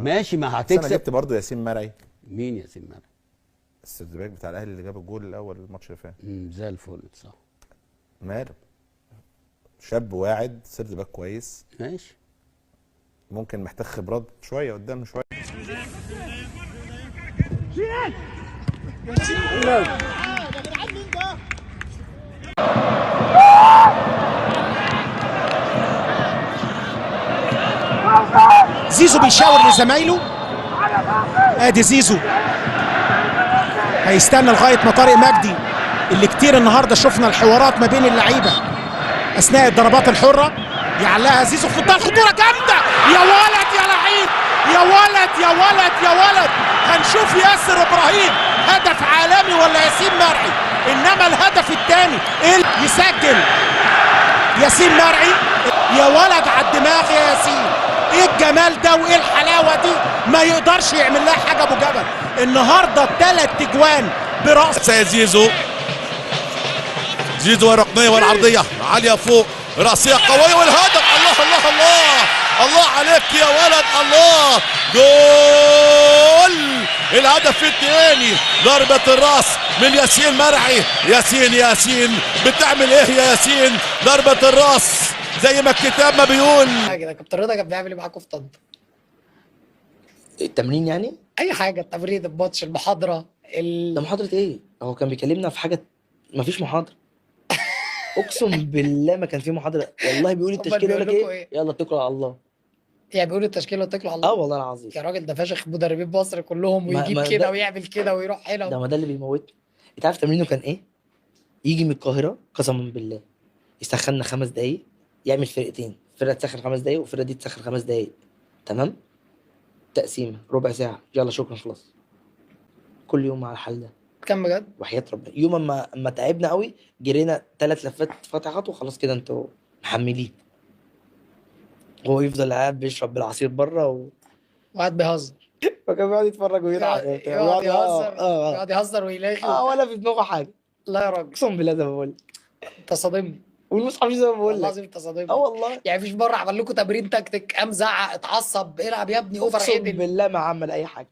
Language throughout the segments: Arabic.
ماشي ما بس انا هتكسب. جبت برضه ياسين مرعي. مين ياسين مرعي؟ السيرد باك بتاع الاهلي اللي جاب الجول الاول الماتش اللي فات. زي الفل صح. ماله شاب واعد سيرد باك كويس. ماشي. ممكن محتاج خبرات شويه قدام شويه. زيزو بيشاور لزمايله. ادي زيزو هيستنى لغايه ما طارق مجدي اللي كتير النهارده شفنا الحوارات ما بين اللعيبه اثناء الضربات الحره يعلقها زيزو في منتهى الخطوره جامده. يا ولد يا لعيب، يا ولد يا ولد يا ولد. هنشوف ياسر ابراهيم هدف عالمي ولا ياسين مرعي؟ انما الهدف الثاني يسجل ياسين مرعي. يا ولد على الدماغ يا ياسين. ايه الجمال ده وايه الحلاوه دي؟ ما يقدرش يعمل لها حاجه ابو جبل النهارده. 3 اجوان براس زيزو. زيزو الركنيه والعرضيه عاليه فوق، راسيه قويه والهدف. الله الله الله الله عليك يا ولد. الله جول الهدف الثاني. ضربه الراس من ياسين مرعي. ياسين بتعمل ايه يا ياسين؟ ضربه الراس زي ما الكتاب ما بيقول. حاجه. ده كابتن رضا كان بيعمل ايه معاكم في طنطا؟ التمرين يعني؟ اي حاجه، التمرين، الماتش، المحاضره، ده محاضرة ايه؟ هو كان بيكلمنا في حاجة. مفيش محاضرة. اقسم بالله ما كان في محاضرة، والله بيقول التشكيل يقول لك ايه؟ يلا اتكلوا على الله. يعني بيقولوا التشكيله واتكلوا على الله. والله العظيم يا راجل ده فشخ مدربين مصر كلهم، ويجيب كده ويعمل كده ويروح هنا ده ما ده اللي بيموتني. انت عارف تمرينه كان ايه؟ يجي من القاهرة قسما بالله يسخننا 5 دقايق، يعمل فرقتين، فرقة تسخن 5 دقايق والفرقة دي تسخن 5 دقايق، تمام؟ تقسيمة ربع ساعة، يلا شكرا خلاص. كل يوم على الحال ده. كان بجد؟ وحياة ربنا يوم اما تعبنا قوي جرينا 3 لفات فتحات وخلاص كده انتوا محملين. هو يفضل قاعد بيشرب بالعصير بره وقاعد بيهزر. فكان بيقعد يتفرج ويضحك يقعد يهزر. يقعد يهزر ويلاغي. ولا في دماغه حاجه. لا يا راجل اقسم بالله زي ما بقول لك. انت صادمني والمصحف زي ما بقول والله لك. العظيم، انت صادمني. والله يعني مفيش مره عمل لكم تمرين تكتيك، قام زعق اتعصب العب يا ابني اوفر اقسم عدل؟ بالله ما عمل اي حاجه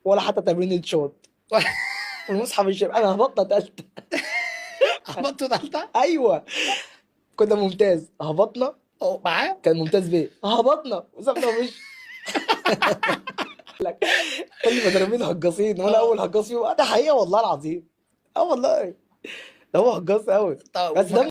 ولا حتى تمرين الشوط. والمصحف الشرب انا هبطنا 3. هبطوا تالتة؟ ايوه كنا ممتاز، هبطنا معاه كان ممتاز بيه، هبطنا وسابنا ومشي. لك كل مدربين هجاصين وانا اول هجاص فيهم. ده حقيقه والله العظيم. والله ده هو هجاص قوي بس ده